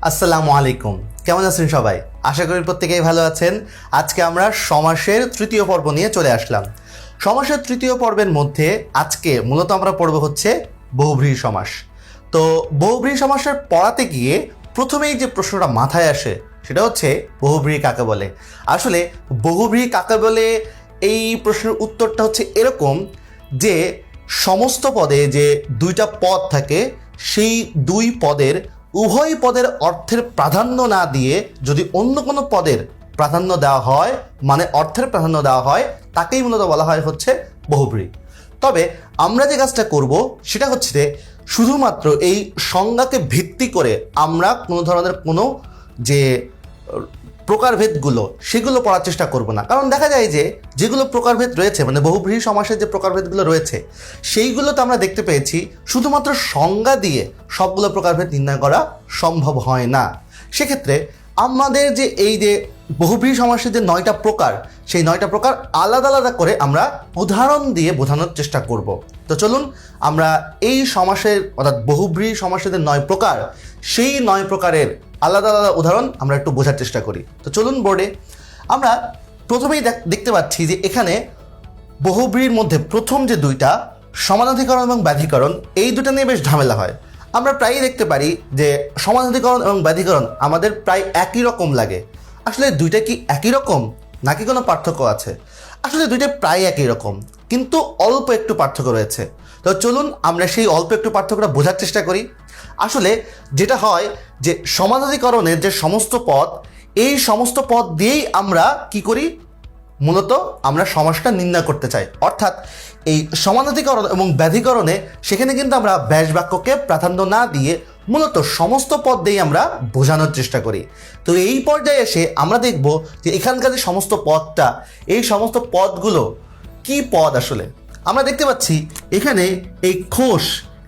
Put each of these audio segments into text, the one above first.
আসসালামু আলাইকুম। কেমন আছেন সবাই? আশা করি প্রত্যেকেই ভালো আছেন। আজকে আমরা সমাসের তৃতীয় পর্ব নিয়ে চলে আসলাম। সমাসের তৃতীয় পর্বের মধ্যে আজকে মূলত আমরা পড়ব হচ্ছে বহুব্রীহি সমাস। তো বহুব্রীহি সমাসের পড়াতে গিয়ে প্রথমেই যে প্রশ্নটা মাথায় আসে সেটা হচ্ছে বহুব্রীহি কাকে বলে। আসলে বহুব্রীহি কাকে বলে এই প্রশ্নের উত্তরটা হচ্ছে এরকম যে সমস্ত পদে যে দুইটা পদ থাকে সেই দুই পদের উভয় পদের অর্থের প্রাধান্য না দিয়ে যদি অন্য কোনো পদের প্রাধান্য দেওয়া হয়, মানে অর্থের প্রাধান্য দেওয়া হয়, তাকেই মূলত বলা হয় হচ্ছে বহুব্রীহি। তবে আমরা যে কাজটা করব সেটা হচ্ছে যে শুধুমাত্র এই সংজ্ঞাকে ভিত্তি করে আমরা কোনো ধরনের কোনো যে প্রকারভেদগুলো সেগুলো পড়ার চেষ্টা করব না। কারণ দেখা যায় যে যেগুলো প্রকারভেদ রয়েছে, মানে বহুব্রীহি সমাসের যে প্রকারভেদগুলো রয়েছে সেইগুলোতে আমরা দেখতে পেয়েছি শুধুমাত্র সংজ্ঞা দিয়ে সবগুলো প্রকারভেদ নির্ণয় করা সম্ভব হয় না। সেক্ষেত্রে আমাদের যে এই যে বহুব্রীহি সমাসের যে 9টা প্রকার, সেই 9টা প্রকার আলাদা আলাদা করে আমরা উদাহরণ দিয়ে বোঝানোর চেষ্টা করব। তো চলুন আমরা এই সমাসের অর্থাৎ বহুব্রীহি সমাসের যে 9 প্রকার, সেই 9 প্রকারের আলাদা আলাদা উদাহরণ আমরা একটু বোঝার চেষ্টা করি। তো চলুন বোর্ডে আমরা প্রথমেই দেখতে পাচ্ছি যে এখানে বহুব্রীহির মধ্যে প্রথম যে দুইটা সমানাধিকরণ এবং ব্যাধিকরণ, এই দুটো নিয়ে বেশ ঝামেলা হয়। আমরা প্রায়ই দেখতে পারি যে সমানাধিকরণ এবং ব্যাধিকরণ আমাদের প্রায় একই রকম লাগে। আসলে দুইটা কি একই রকম নাকি কোনো পার্থক্য আছে? আসলে দুইটা প্রায় একই রকম, কিন্তু অল্প একটু পার্থক্য রয়েছে। তো চলুন আমরা সেই অল্প একটু পার্থক্যটা বোঝার চেষ্টা করি। আসলে যেটা হয় যে সমানাধিকরণের যে সমস্ত পদ, এই সমস্ত পদ দিয়েই আমরা কি করি, মূলত আমরা সমাসটা নির্ণয় করতে চাই। অর্থাৎ এই সমানাধিকরণ এবং ব্যাধিকরণে সেখানে কিন্তু আমরা ব্যাস বাক্যকে প্রাধান্য না দিয়ে মূলত সমস্ত পদ দিয়েই আমরা বোঝানোর চেষ্টা করি। তো এই পর্যায়ে এসে আমরা দেখব যে এখানকার যে সমস্ত পদটা, এই সমস্ত পদগুলো কি পদ আসলে। আমরা দেখতে পাচ্ছি এখানে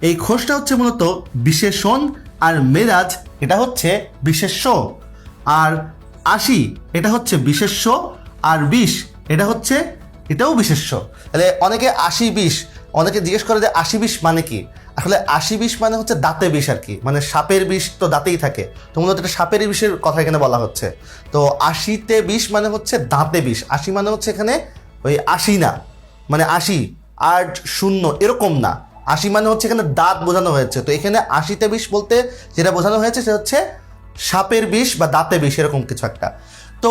এই খোসটা হচ্ছে মূলত বিশেষণ, আর মেরাজ এটা হচ্ছে বিশেষ্য, আর 80 এটা হচ্ছে বিশেষ্য, আর 20 এটা হচ্ছে এটাও বিশেষ্য। তাহলে অনেকে 80-20 অনেকে জিজ্ঞেস করে যে 80-20 মানে কি। আসলে 80-20 মানে হচ্ছে দাঁতে বিষ আর কি, মানে সাপের বিষ তো দাঁতেই থাকে, তো মূলত এটা সাপের বিষের কথা এখানে বলা হচ্ছে। তো 80তে 20 মানে হচ্ছে দাঁতে বিষ। 80 মানে হচ্ছে এখানে ওই 80 না, মানে 80 আর 0 এরকম না। 80 মানে হচ্ছে এখানে দাঁত বোঝানো হয়েছে। তো এখানে 80তে 20 বলতে যেটা বোঝানো হয়েছে সেটা হচ্ছে সাপের বিষ বা দাঁতে বিষ, এরকম কিছু একটা। তো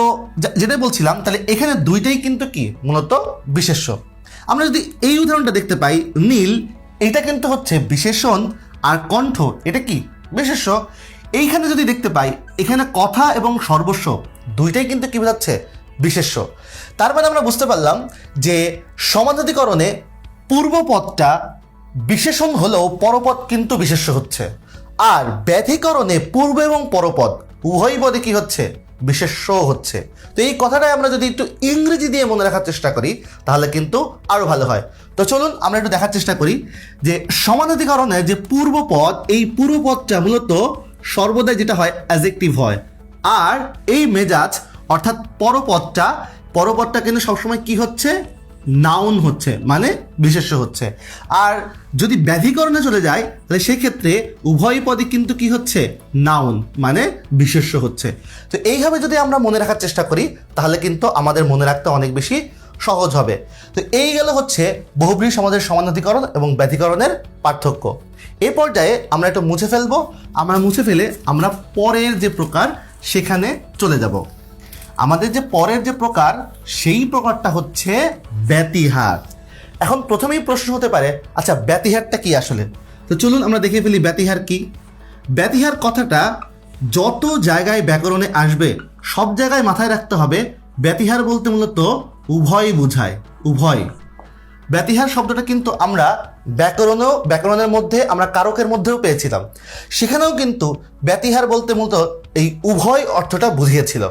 যেটাই বলছিলাম, তাহলে এখানে দুইটাই কিন্তু কি মূলত বিশেষ্য। আমরা যদি এই উদাহরণটা দেখতে পাই, নীল এইটা কিন্তু হচ্ছে বিশেষণ, আর কণ্ঠ এটা কি বিশেষ্য। এইখানে যদি দেখতে পাই এখানে কথা এবং সর্বস্ব দুইটাই কিন্তু কি বোঝাচ্ছে, বিশেষ্য। তার মানে আমরা বুঝতে পারলাম যে সমানাধিকরণে পূর্বপদটা বিশেষণ হলেও পরপদ কিন্তু বিশেষ্য হচ্ছে, আর ব্যাধিকরণে পূর্ব এবং পরপদ উভয় পদে কি হচ্ছে, বিশেষ্য হচ্ছে। তো এই কথাটাই আমরা যদি একটু ইংরেজি দিয়ে মনে রাখার চেষ্টা করি তাহলে কিন্তু আরো ভালো হয়। তো চলুন আমরা একটু দেখার চেষ্টা করি যে সমানাধিকরণে যে পূর্বপদ, এই পূর্বপদটা মূলত সর্বদাই যেটা হয় অ্যাডজেক্টিভ হয়, আর এই মেজাজ অর্থাৎ পরপদটা কিন্তু সবসময় কি হচ্ছে, নাউন হচ্ছে, মানে বিশেষ্য হচ্ছে। আর যদি ব্যাধিকরণে চলে যায় তাহলে সেক্ষেত্রে উভয় পদই কিন্তু কি হচ্ছে, নাউন মানে বিশেষ্য হচ্ছে। তো এইভাবে যদি আমরা মনে রাখার চেষ্টা করি তাহলে কিন্তু আমাদের মনে রাখতে অনেক বেশি সহজ হবে। তো এই গেল হচ্ছে বহুব্রীহি সমাজের সমানাধিকরণ এবং ব্যাধিকরণের পার্থক্য। এই পর্যায়ে আমরা একটু মুছে ফেলবো। আমরা মুছে ফেলে আমরা পরের যে প্রকার সেখানে চলে যাব। আমাদের যে পরের যে প্রকার, সেই প্রকারটা হচ্ছে ব্যতিহার। এখন প্রথমেই প্রশ্ন হতে পারে, আচ্ছা ব্যতিহারটা কি আসলে? তো চলুন আমরা দেখে ফেলি ব্যতিহার কি। ব্যতিহার কথাটা যত জায়গায় ব্যাকরণে আসবে সব জায়গায় মাথায় রাখতে হবে, ব্যতিহার বলতে মূলত উভয় বোঝায়, উভয়। ব্যতিহার শব্দটা কিন্তু আমরা ব্যাকরণের মধ্যে আমরা কারকের মধ্যেও পেয়েছিলাম, সেখানেও কিন্তু ব্যতিহার বলতে মূলত এই উভয় অর্থটা বুঝিয়েছিল।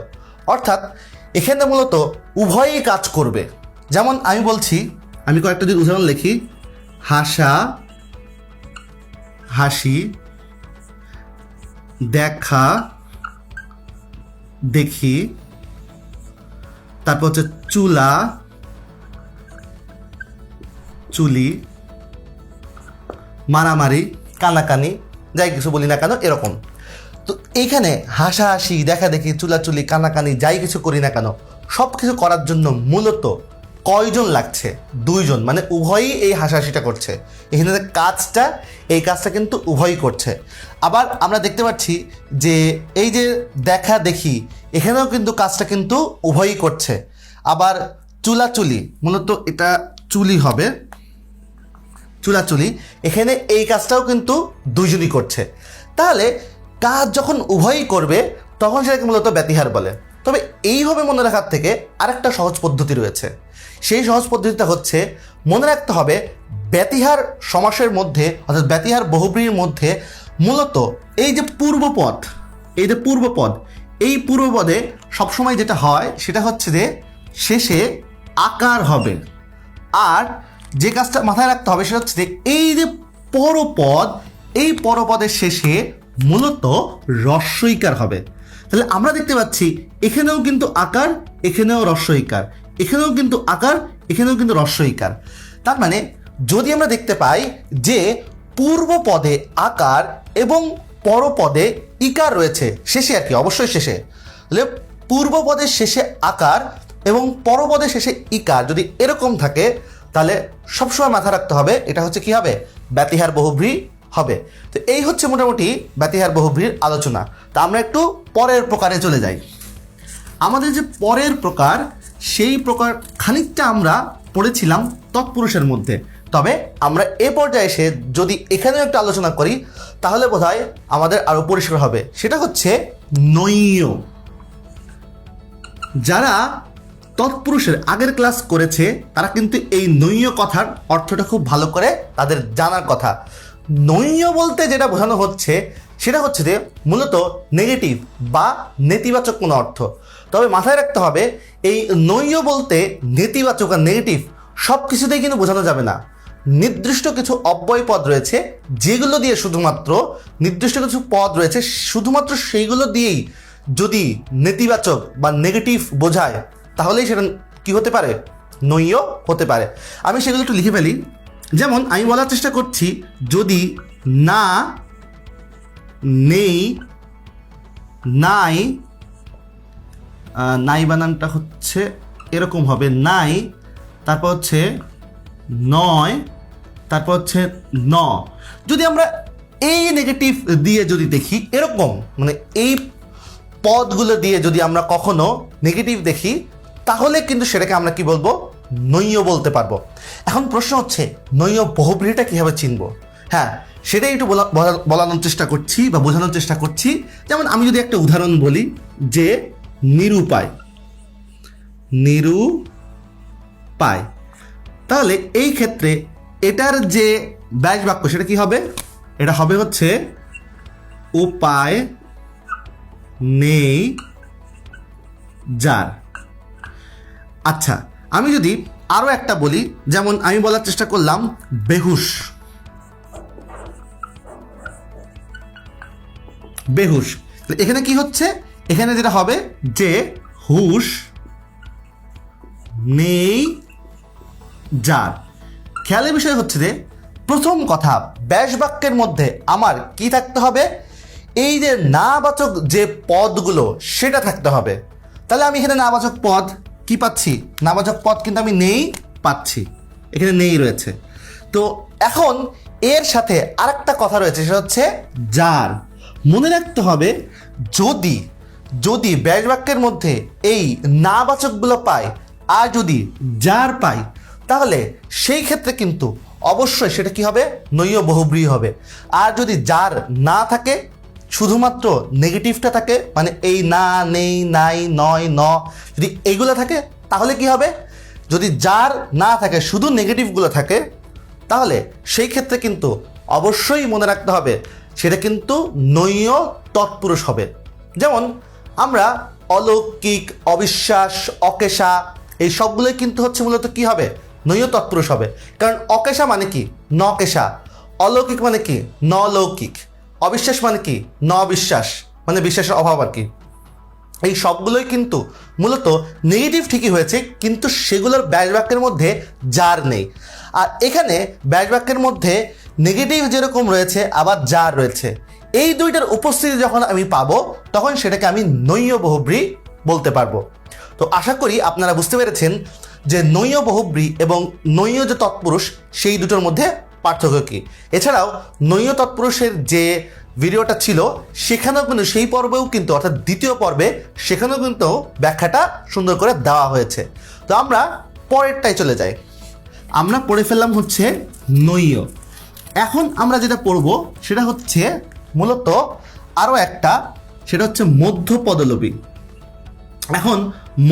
অর্থাৎ এখানে মূলত উভয়ই কাজ করবে। যেমন আমি বলছি, আমি কয়েকটা যদি উদাহরণ লিখি, হাসা, হাসি, দেখা, দেখি, তারপর হচ্ছে চুলা, চুলি, মারামারি, কানাকানি, যাই কিছু বলি না কেন এরকম। তো এইখানে হাসাহাসি, দেখাদেখি, চুলাচুলি, কানাকানি যাই কিছু করি না কেন, সব কিছু করার জন্য মূলত কয়জন লাগছে? দুইজন, মানে উভয়ই এই হাসাহাসিটা করছে। এখানে এই কাজটা কিন্তু উভয়ই করছে। আবার আমরা দেখতে পাচ্ছি যে এই যে দেখা দেখি, এখানেও কিন্তু কাজটা কিন্তু উভয়ই করছে। আবার চুলাচুলি, মূলত এটা চুলি হবে, চুলাচুলি, এখানে এই কাজটাও কিন্তু দুইজনই করছে। তাহলে কাজ যখন উভয়ই করবে তখন সেটাকে মূলত ব্যতিহার বলে। তবে এইভাবে মনে রাখার থেকে আরেকটা সহজ পদ্ধতি রয়েছে। সেই সহজ পদ্ধতিটা হচ্ছে, মনে রাখতে হবে ব্যতিহার সমাসের মধ্যে অর্থাৎ ব্যতিহার বহুব্রীর মধ্যে মূলত এই যে পূর্বপদ, এই পূর্বপদে সবসময় যেটা হয় সেটা হচ্ছে যে শেষে আকার হবে। আর যে কাজটা মাথায় রাখতে হবে সেটা হচ্ছে যে এই যে পরপদ, এই পরপদের শেষে মূলত হ্রস্বইকার হবে। তাহলে আমরা দেখতে পাচ্ছি এখানেও কিন্তু আকার, এখানেও হ্রস্বইকার, এখানেও কিন্তু আকার, এখানেও কিন্তু হ্রস্বইকার। তার মানে যদি আমরা দেখতে পাই যে পূর্ব পদে আকার এবং পরপদে ইকার রয়েছে, শেষে আর কি, অবশ্যই শেষে, তাহলে পূর্ব পদের শেষে আকার এবং পরপদের শেষে ইকার যদি এরকম থাকে, তাহলে সবসময় মাথায় রাখতে হবে এটা হচ্ছে কি হবে? ব্যতিহার বহুব্রী হবে। তো এই হচ্ছে মোটামুটি ব্যতিহার বহুব্রীর আলোচনা। তা আমরা একটু পরের প্রকারে চলে যাই। আমাদের যে পরের প্রকার, সেই প্রকার খানিকটা আমরা পড়েছিলাম তৎপুরুষের মধ্যে। তবে আমরা এ পর্যায়ে এসে যদি এখানেও একটু আলোচনা করি তাহলে বোধহয় আমাদের আরও পরিষ্কার হবে। সেটা হচ্ছে নৈয়। যারা তৎপুরুষের আগের ক্লাস করেছে তারা কিন্তু এই নৈয় কথার অর্থটা খুব ভালো করে তাদের জানার কথা। নৈয় বলতে যেটা বোঝানো হচ্ছে সেটা হচ্ছে যে মূলত নেগেটিভ বা নেতিবাচক কোনো অর্থ। তবে মাথায় রাখতে হবে এই নৈয় বলতে নেতিবাচক আর নেগেটিভ সব কিছুতেই কিন্তু বোঝানো যাবে না। নির্দিষ্ট কিছু অব্যয় পদ রয়েছে যেগুলো দিয়ে শুধুমাত্র, নির্দিষ্ট কিছু পদ রয়েছে শুধুমাত্র সেইগুলো দিয়েই যদি নেতিবাচক বা নেগেটিভ বোঝায় তাহলেই সেটা কি হতে পারে? নৈয় হতে পারে। আমি সেগুলো একটু লিখে ফেলি। যেমন আমি বলার চেষ্টা করছি, যদি না, নেই, নাই, নাই বানানটা হচ্ছে এরকম হবে, নাই, তারপর হচ্ছে নয়, তারপর হচ্ছে ন। যদি আমরা এই নেগেটিভ দিয়ে যদি দেখি, এরকম মানে এই পদগুলো দিয়ে যদি আমরা কখনো নেগেটিভ দেখি তাহলে কিন্তু সেটাকে আমরা কি বলবো? নৈয় বলতে পারবো। এখন প্রশ্ন হচ্ছে নৈয় বহুব্রীহিটা কীভাবে চিনব? হ্যাঁ, সেটাই একটু বলানোর চেষ্টা করছি বা বোঝানোর চেষ্টা করছি। যেমন আমি যদি একটা উদাহরণ বলি যে নিরুপায়, নিরুপায়, তাহলে এই ক্ষেত্রে এটার যে ব্যাস বাক্য সেটা কি হবে? এটা হবে হচ্ছে উপায় নেই যার। আচ্ছা, আমি যদি আরও একটা বলি, যেমন আমি বলার চেষ্টা করলাম বেহুশ, বেহুশ, এখানে কি হচ্ছে? এখানে যেটা হবে যে হুশ নেই যার। খেয়ালের বিষয় হচ্ছে যে প্রথম কথা, ব্যাস বাক্যের মধ্যে আমার কি থাকতে হবে? এই যে নাবাচক যে পদগুলো সেটা থাকতে হবে। তাহলে আমি এখানে নাবাচক পদ কি পাচ্ছি? নাবাচক পদ কিন্তু আমি নেই পাচ্ছি, এখানে নেই রয়েছে। তো এখন এর সাথে আরেকটা কথা রয়েছে, সেটা হচ্ছে যার। মনে রাখতে হবে যদি যদি ব্যাস বাক্যের মধ্যে এই নাবাচকগুলো পাই আর যদি যার পাই তাহলে সেই ক্ষেত্রে কিন্তু অবশ্যই সেটা কি হবে? নৈয় বহুব্রীহি হবে। আর যদি যার না থাকে, শুধুমাত্র নেগেটিভটা থাকে, মানে এই না, নেই, নাই, নয়, ন, যদি এইগুলো থাকে তাহলে কি হবে? যদি যার না থাকে, শুধু নেগেটিভগুলো থাকে, তাহলে সেই ক্ষেত্রে কিন্তু অবশ্যই মনে রাখতে হবে সেটা কিন্তু নৈয় তৎপুরুষ হবে। যেমন আমরা অলৌকিক, অবিশ্বাস, অকেশা, এই সবগুলোই কিন্তু হচ্ছে মূলত কি হবে? নৈয় তৎপুরুষ হবে। কারণ অকেশা মানে কি? নকেশা। অলৌকিক মানে কি? নলৌকিক। অবিশ্বাস মানে কি? নবিশ্বাস, মানে বিশ্বাসের অভাব আর কি। এই সবগুলোই কিন্তু মূলত নেগেটিভ ঠিকই হয়েছে, কিন্তু সেগুলোর ব্যাস বাক্যের মধ্যে যার নেই। আর এখানে ব্যাস বাক্যের মধ্যে নেগেটিভ যেরকম রয়েছে আবার যার রয়েছে। এই দুইটার উপস্থিতি যখন আমি পাবো তখন সেটাকে আমি নৈয় বহুব্রী বলতে পারবো। তো আশা করি আপনারা বুঝতে পেরেছেন যে নৈয় বহুব্রী এবং নৈয় যে তৎপুরুষ সেই দুটোর মধ্যে পার্থক্য কী। এছাড়াও নৈয় তৎপুরুষের যে ভিডিওটা ছিল সেখানেও কিন্তু সেই পর্বেও কিন্তু অর্থাৎ দ্বিতীয় পর্বে সেখানেও কিন্তু ব্যাখ্যাটা সুন্দর করে দেওয়া হয়েছে। তো আমরা পরেরটায় চলে যাই। আমরা পড়ে ফেললাম হচ্ছে নৈয়। এখন আমরা যেটা পড়ব সেটা হচ্ছে মূলত আরও একটা, সেটা হচ্ছে মধ্য পদলোপী। এখন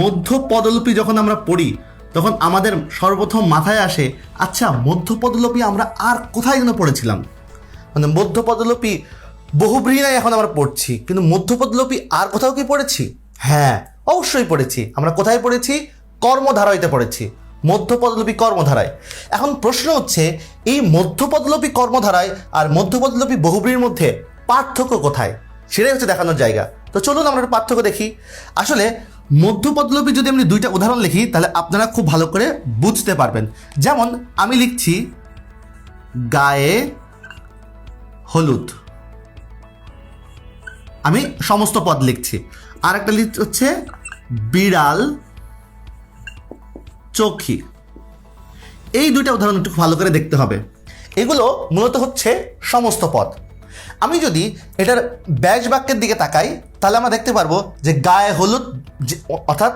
মধ্য পদলোপী যখন আমরা পড়ি তখন আমাদের সর্বপ্রথম মাথায় আসে, আচ্ছা মধ্য পদলোপী আমরা আর কোথায় যেন পড়েছিলাম, মানে মধ্য পদলোপী বহুব্রীহি নাই এখন আমরা পড়ছি, কিন্তু মধ্য পদলোপী আর কোথাও কি পড়েছি? হ্যাঁ অবশ্যই পড়েছি। আমরা কোথায় পড়েছি? কর্মধারায়তে পড়েছি, মধ্য পদলোপী কর্মধারায়। এখন প্রশ্ন হচ্ছে এই মধ্য পদলোপী কর্মধারায় আর মধ্য পদলোপী বহুব্রীহির মধ্যে পার্থক্য কোথায়, সেটাই হচ্ছে দেখানোর জায়গা। তো চলুন আমরা একটা পার্থক্য দেখি। আসলে মধ্য পদলোপী যদি আমি দুইটা উদাহরণ লিখি তাহলে আপনারা খুব ভালো করে বুঝতে পারবেন। যেমন আমি লিখছি গায়ে হলুদ, আমি সমস্ত পদ লিখছি। আর একটা হচ্ছে বিড়াল চোখি। এই দুইটা উদাহরণ একটু ভালো করে দেখতে হবে। এগুলো মূলত হচ্ছে সমস্ত পদ। আমি যদি এটার ব্যাস বাক্যের দিকে তাকাই তাহলে আমরা দেখতে পারবো যে গায়ে হলুদ, অর্থাৎ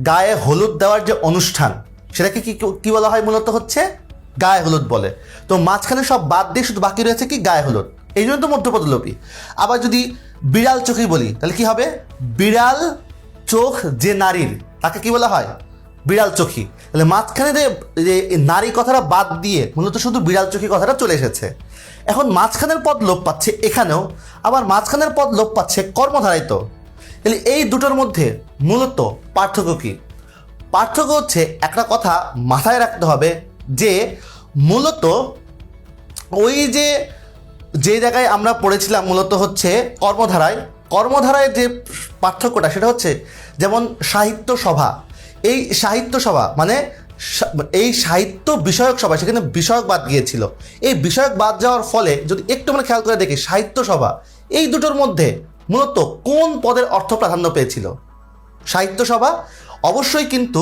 গায়ে হলুদ দেওয়ার যে অনুষ্ঠান সেটাকে কি বলা হয়? মূলত হচ্ছে গায়ে হলুদ বলে। তো মাঝখানে সব বাদ দিয়ে শুধু বাকি রয়েছে কি? গায়ে হলুদ। এই জন্য তো মধ্যপদলোপী। আবার যদি বিড়াল চোখই বলি তাহলে কি হবে? বিড়াল চোখ যে নারীর তাকে কি বলা হয়? বিড়াল চোখী। তাহলে মাঝখানে যে নারী কথাটা বাদ দিয়ে মূলত শুধু বিড়াল চোখী কথাটা চলে এসেছে। এখন মাঝখানের পদ লোপ পাচ্ছে এখানেও, আবার মাঝখানের পদ লোপ পাচ্ছে কর্মধারায়। তো তাহলে এই দুটোর মধ্যে মূলত পার্থক্য কী? পার্থক্য হচ্ছে একটা কথা মাথায় রাখতে হবে যে মূলত ওই যে জায়গায় আমরা পড়েছিলাম মূলত হচ্ছে কর্মধারায় যে পার্থক্যটা সেটা হচ্ছে যেমন সাহিত্য সভা। এই সাহিত্য সভা মানে এই সাহিত্য বিষয়ক সভা, সেখানে বিষয়ক বাদ গিয়েছিল। এই বিষয়ক বাদ যাওয়ার ফলে যদি একটু আমরা খেয়াল করে দেখি সাহিত্য সভা, এই দুটোর মধ্যে মূলত কোন পদের অর্থ প্রাধান্য পেয়েছিল? সাহিত্য সভা অবশ্যই কিন্তু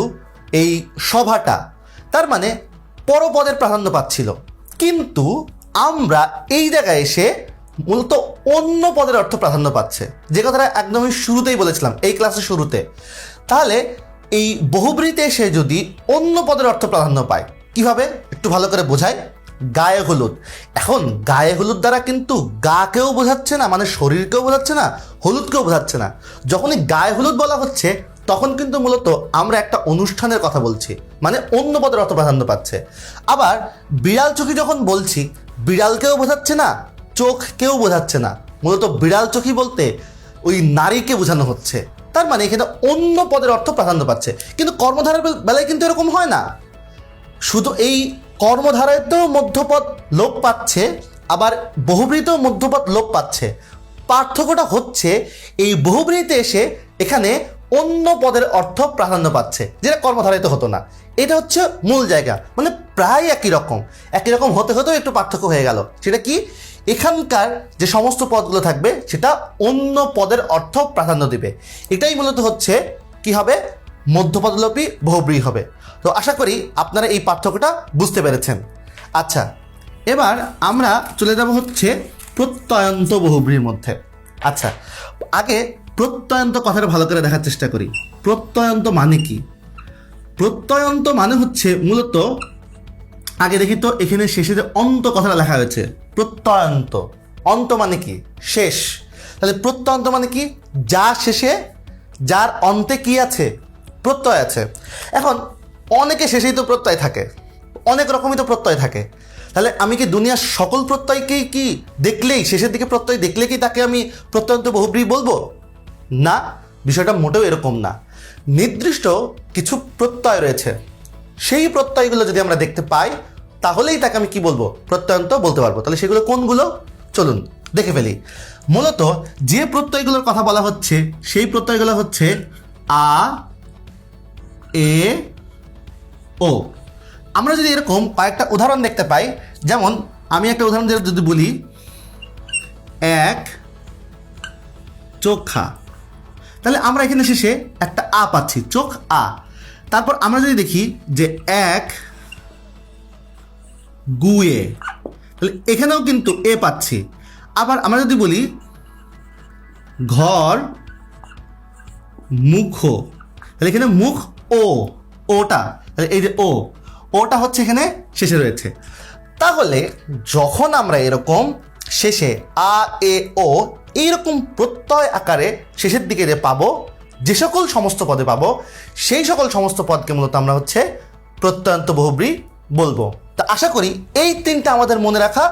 এই সভাটা, তার মানে পরপদের প্রাধান্য পাচ্ছিল। কিন্তু আমরা এই জায়গায় এসে মূলত অন্য পদের অর্থ প্রাধান্য পাচ্ছে, যে কথাটা একদমই শুরুতেই বলেছিলাম এই ক্লাসের শুরুতে। তাহলে এই বহুব্রীতে এসে যদি অন্য পদের অর্থ প্রাধান্য পায় কিভাবে একটু ভালো করে বোঝায়। গায়ে হলুদ, এখন গায়ে হলুদ দ্বারা কিন্তু গাকেও বোঝাচ্ছে না, মানে শরীরকেও বোঝাচ্ছে না, হলুদকেও বোঝাচ্ছে না। যখনই গায়ে হলুদ বলা হচ্ছে তখন কিন্তু মূলত আমরা একটা অনুষ্ঠানের কথা বলছি, মানে অন্য পদের অর্থ প্রাধান্য পাচ্ছে। আবার বিড়াল চোখী যখন বলছি, বিড়ালকেও বোঝাচ্ছে না, চোখকেও বোঝাচ্ছে না, মূলত বিড়াল চোখী বলতে ওই নারীকে বোঝানো হচ্ছে। তার মানে এখানে অন্য পদের অর্থ প্রাধান্য পাচ্ছে। কিন্তু কর্মধারার বেলায় কিন্তু এরকম হয় না। শুধু এই কর্মধারায়তেও মধ্যপদ লোপ পাচ্ছে, আবার বহুব্রীতেও মধ্যপদ লোপ পাচ্ছে। পার্থক্যটা হচ্ছে এই বহুব্রীতে এসে এখানে অন্য পদের অর্থ প্রাধান্য পাচ্ছে, যেটা কর্মধারায়তে হতো না। এটা হচ্ছে মূল জায়গা, মানে প্রায় একই রকম হতে হতেও একটু পার্থক্য হয়ে গেল। সেটা কি? এখানকার যে সমস্ত পদগুলো থাকবে সেটা অন্য পদের অর্থ প্রাধান্য দিবে। এটাই মূলত হচ্ছে কি হবে? মধ্যপদলোপী বহুব্রীহি হবে। তো আশা করি আপনারা এই পার্থক্যটা বুঝতে পেরেছেন। আচ্ছা, এবার আমরা চলে যাব হচ্ছে প্রত্যয়ন্ত বহুব্রীহির মধ্যে। আচ্ছা, আগে প্রত্যয়ন্ত কথাটা ভালো করে দেখার চেষ্টা করি। প্রত্যয়ন্ত মানে কি? প্রত্যয়ন্ত মানে হচ্ছে মূলত, আগে দেখি তো এখানে শেষে যে অন্ত কথাটা লেখা হয়েছে, প্রত্যয়ন্ত। অন্ত মানে কি? শেষ। তাহলে প্রত্যয়ন্ত মানে কি? যা শেষে, যার অন্তে কি আছে? প্রত্যয় আছে। এখন অনেকে শেষেই তো প্রত্যয় থাকে, অনেক রকমই তো প্রত্যয় থাকে। তাহলে আমি কি দুনিয়ার সকল প্রত্যয়কেই কি দেখলেই, শেষের দিকে প্রত্যয় দেখলে কি তাকে আমি প্রত্যয়ন্ত বহুব্রীহি বলবো? না, বিষয়টা মোটেও এরকম না। নির্দিষ্ট কিছু প্রত্যয় রয়েছে, সেই প্রত্যয়গুলো যদি আমরা দেখতে পাই তাহলেই তাকে আমি কি বলবো? প্রত্যয়ন্ত বলতে পারবো। তাহলে সেগুলো কোনগুলো? চলুন দেখে ফেলি। মূলত যে প্রত্যয়গুলোর কথা বলা হচ্ছে সেই প্রত্যয়গুলো হচ্ছে আ, এ, ও। আমরা যদি এরকম কয়েকটা উদাহরণ দেখতে পাই, যেমন আমি একটা উদাহরণ যদি বলি এক চোখা। তাহলে আমরা এখানে শেষে একটা আ পাচ্ছি, চোখ আ। তারপর আমরা যদি দেখি যে এক গুয়ে, তাহলে এখানেও কিন্তু এ পাচ্ছি। আবার আমরা যদি বলি ঘর মুখ, তাহলে এখানে মুখ ও, ওটা, তাহলে এই যে ওটা হচ্ছে এখানে শেষে রয়েছে। তাহলে যখন আমরা এরকম শেষে আ এ ও এইরকম প্রত্যয় আকারে শেষের দিকে যে পাবো, যে সকল সমস্ত পদে পাবো, সেই সকল সমস্ত পদকে মূলত আমরা হচ্ছে প্রত্যয়ান্ত বহুব্রী বলবো। তা আশা করি এই তিনটা আমাদের মনে রাখা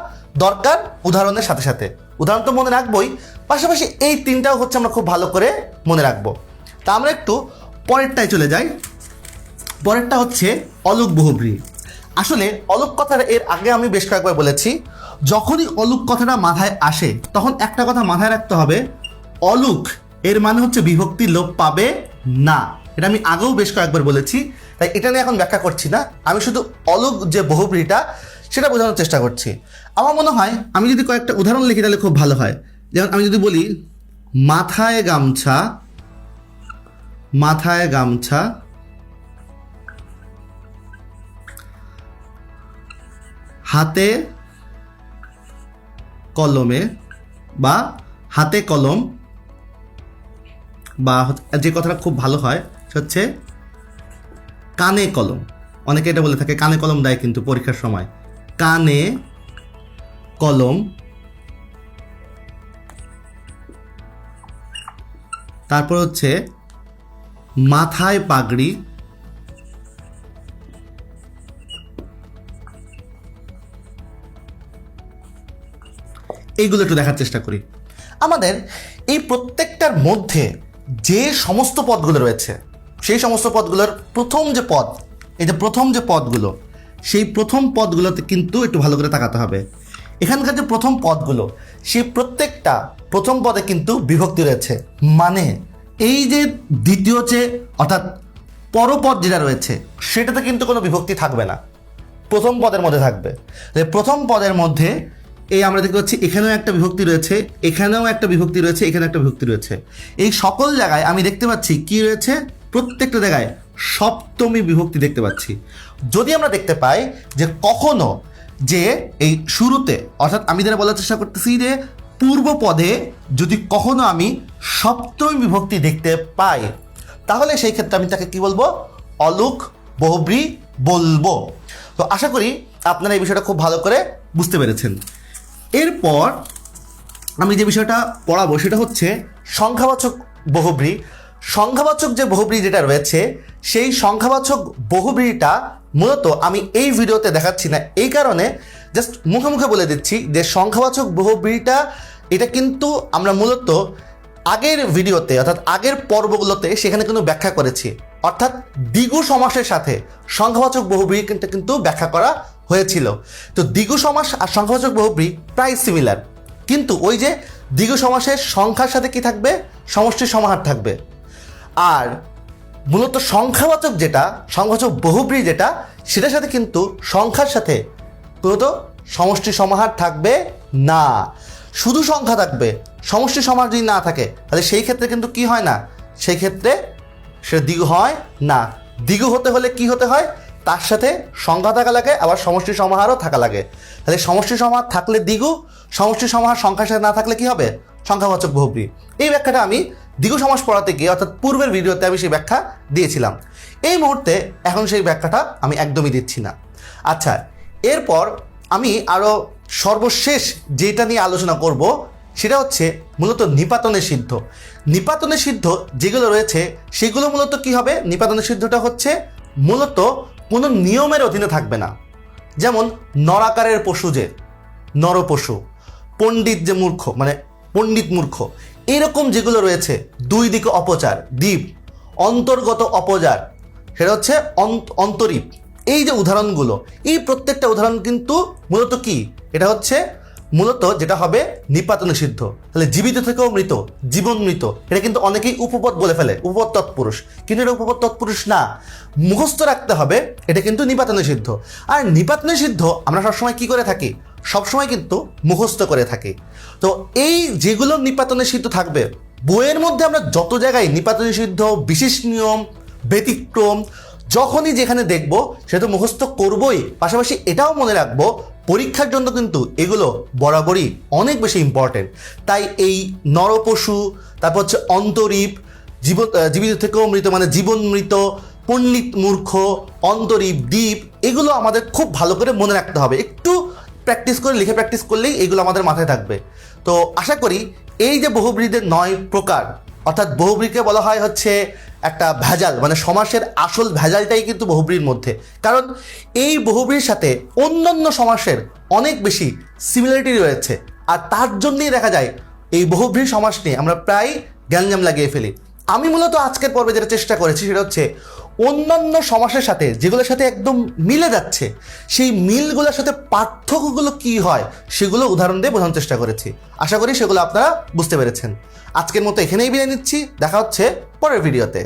দরকার উদাহরণের সাথে সাথে। উদাহরণ তো মনে রাখবোই, পাশাপাশি এই তিনটাও হচ্ছে আমরা খুব ভালো করে মনে রাখবো। তা আমরা একটু পরেরটায় চলে যাই। পরেরটা হচ্ছে অলুক বহুব্রী। আসলে অলুক কথাটা এর আগে আমি বেশ কয়েকবার বলেছি, যখনই অলুক কথাটা মাথায় আসে তখন একটা কথা মাথায় রাখতে হবে, অলুক এর মানে হচ্ছে বিভক্তি লোপ পাবে না। এটা আমি আগেও বেশ কয়েকবার বলেছি, তাই এটা নিয়ে এখন ব্যাখ্যা করছি না। আমি শুধু অলুক যে বহুব্রীটা সেটা বোঝানোর চেষ্টা করছি। আমার মনে হয় আমি যদি কয়েকটা উদাহরণ লিখি তাহলে খুব ভালো হয়। যেমন আমি যদি বলি মাথায় গামছা, মাথায় গামছা, হাতে কলমে বা হাতে কলম, বা যে কথাটা খুব ভালো হয় হচ্ছে কানে কলম। অনেকে এটা বলে থাকে, কানে কলম দেয় কিন্তু পরীক্ষার সময়। কানে কলম, তারপর হচ্ছে মাথায় পাগড়ি, এইগুলো একটু দেখার চেষ্টা করি। আমাদের এই প্রত্যেকটার মধ্যে যে সমস্ত পদগুলো রয়েছে, সেই সমস্ত পদগুলোর প্রথম যে পদ, এই যে প্রথম যে পদগুলো, সেই প্রথম পদগুলোতে কিন্তু একটু ভালো করে তাকাতে হবে। এখানকার যে প্রথম পদগুলো, সেই প্রত্যেকটা প্রথম পদে কিন্তু বিভক্তি রয়েছে। মানে এই যে দ্বিতীয় যে অর্থাৎ পরপদ যেটা রয়েছে সেটাতে কিন্তু কোনো বিভক্তি থাকবে না, প্রথম পদের মধ্যে থাকবে। প্রথম পদের মধ্যে এই আমরা দেখতে পাচ্ছি এখানেও একটা বিভক্তি রয়েছে, এখানেও একটা বিভক্তি রয়েছে, এখানে একটা বিভক্তি রয়েছে। এই সকল জায়গায় আমি দেখতে পাচ্ছি কি রয়েছে, প্রত্যেকটা জায়গায় সপ্তমী বিভক্তি দেখতে পাচ্ছি। যদি আমরা দেখতে পাই যে কখনো যে এই শুরুতে, অর্থাৎ আমি যেটা বলার চেষ্টা করতেছি যে পূর্ব পদে যদি কখনো আমি সপ্তমী বিভক্তি দেখতে পাই, তাহলে সেই ক্ষেত্রে আমি তাকে কি বলবো, অলুক বহুব্রী বলবো। তো আশা করি আপনারা এই বিষয়টা খুব ভালো করে বুঝতে পেরেছেন। এরপর আমি যে বিষয়টা পড়াবো সেটা হচ্ছে সংখ্যাবাচক বহুব্রী। সংখ্যাবাচক যে বহুব্রী যেটা রয়েছে, সেই সংখ্যাবাচক বহুব্রীটা মূলত আমি এই ভিডিওতে দেখাচ্ছি না, এই কারণে জাস্ট মুখে মুখে বলে দিচ্ছি যে সংখ্যাবাচক বহুব্রীটা এটা কিন্তু আমরা মূলত আগের ভিডিওতে অর্থাৎ আগের পর্বগুলোতে সেখানে কিন্তু ব্যাখ্যা করেছি। অর্থাৎ দ্বিগু সমাসের সাথে সংখ্যাবাচক বহুব্রী কিন্তু ব্যাখ্যা করা হয়েছিল। তো দ্বিগু সমাস আর সংখ্যাবাচক বহুব্রী প্রায় সিমিলার, কিন্তু ওই যে দ্বিগু সমাসের সংখ্যার সাথে কি থাকবে, সমষ্টি সমাহার থাকবে। আর মূলত সংখ্যাবাচক যেটা, সংখ্যাবাচক বহুব্রী যেটা, সেটার সাথে কিন্তু সংখ্যার সাথে মূলত সমষ্টি সমাহার থাকবে না, শুধু সংখ্যা থাকবে। সমষ্টি সমাহার যদি না থাকে তাহলে সেই ক্ষেত্রে কিন্তু কি হয় না, সেই ক্ষেত্রে সে দ্বিগু হয় না। দ্বিগু হতে হলে কি হতে হয়, তার সাথে সংখ্যা থাকা লাগে, আবার সমষ্টি সমাহারও থাকা লাগে। তাহলে সমষ্টি সমাহার থাকলে দ্বিগু, সমষ্টি সমাহার সংখ্যার সাথে না থাকলে কি হবে, সংখ্যাবাচক বহুব্রী। এই ব্যাখ্যাটা আমি দ্বিগু সমাস পড়াতে গিয়ে অর্থাৎ পূর্বের ভিডিওতে আমি সেই ব্যাখ্যা দিয়েছিলাম। এই মুহূর্তে এখন সেই ব্যাখ্যাটা আমি একদমই দিচ্ছি না। আচ্ছা, এরপর আমি আরও সর্বশেষ যেটা নিয়ে আলোচনা করব সেটা হচ্ছে মূলত নিপাতনে সিদ্ধ। নিপাতনে সিদ্ধ যেগুলো রয়েছে সেগুলো মূলত কি হবে, নিপাতনে সিদ্ধটা হচ্ছে মূলত কোনো নিয়মের অধীনে থাকবে না। যেমন নরাকারের পশু, যে নরপশু, পণ্ডিত যে মূর্খ, মানে পণ্ডিত মূর্খ, এরকম যেগুলো রয়েছে, দুই দিকে অপচার, দ্বীপ, অন্তর্গত অপচার, সেটা হচ্ছে অন্তরীপ। এই যে উদাহরণগুলো, এই প্রত্যেকটা উদাহরণ কিন্তু মূলত কি, এটা হচ্ছে মূলত যেটা হবে নিপাতনে সিদ্ধ। তাহলে জীবিত থেকেও মৃত, জীবন মৃত, এটা কিন্তু অনেকেই উপপদ বলে ফেলে, উপপদ তৎপুরুষ, কিন্তু এটা উপপদ তৎপুরুষ না, মুখস্থ রাখতে হবে এটা কিন্তু নিপাতনে সিদ্ধ। আর নিপাতনে সিদ্ধ আমরা সবসময় কি করে থাকি, সবসময় কিন্তু মুখস্থ করে থাকি। তো এই যেগুলো নিপাত নিষিদ্ধ থাকবে বইয়ের মধ্যে আমরা যত জায়গায় নিপাত নিষিদ্ধ, বিশেষ নিয়ম, ব্যতিক্রম যখনই যেখানে দেখব সে তো মুখস্থ করবই, পাশাপাশি এটাও মনে রাখবো পরীক্ষার জন্য কিন্তু এগুলো বরাবরই অনেক বেশি ইম্পর্টেন্ট। তাই এই নরপশু, তারপর হচ্ছে অন্তরীপ, জীবিত থেকেও মৃত মানে জীবন মৃত, পণ্ডিত মূর্খ, অন্তরীপ, দ্বীপ, এগুলো আমাদের খুব ভালো করে মনে রাখতে হবে। একটু প্র্যাকটিস করে লিখে প্র্যাকটিস করলেই এগুলো আমাদের মাথায় থাকবে। তো আশা করি এই যে বহুব্রীহিদের 9 প্রকার, অর্থাৎ বহুব্রীকে বলা হয় হচ্ছে একটা ভেজাল, মানে সমাসের আসল ভেজালটাই কিন্তু বহুব্রীর মধ্যে। কারণ এই বহুব্রীর সাথে অন্যান্য সমাসের অনেক বেশি সিমিলারিটি রয়েছে, আর তার জন্যই দেখা যায় এই বহুব্রী সমাস নিয়ে আমরা প্রায় গ্যাঞ্জাম লাগিয়ে ফেলি। আমি মূলত আজকের পর্বে যেটা চেষ্টা করেছি সেটা হচ্ছে অন্যান্য সমাসের সাথে যেগুলোর সাথে একদম মিলে যাচ্ছে সেই মিলগুলোর সাথে পার্থক্যগুলো কি হয় সেগুলো উদাহরণ দিয়ে বোঝানোর চেষ্টা করেছি। আশা করি সেগুলো আপনারা বুঝতে পেরেছেন। আজকের মতো এখানেই বিদায় নিচ্ছি, দেখা হচ্ছে পরের ভিডিওতে।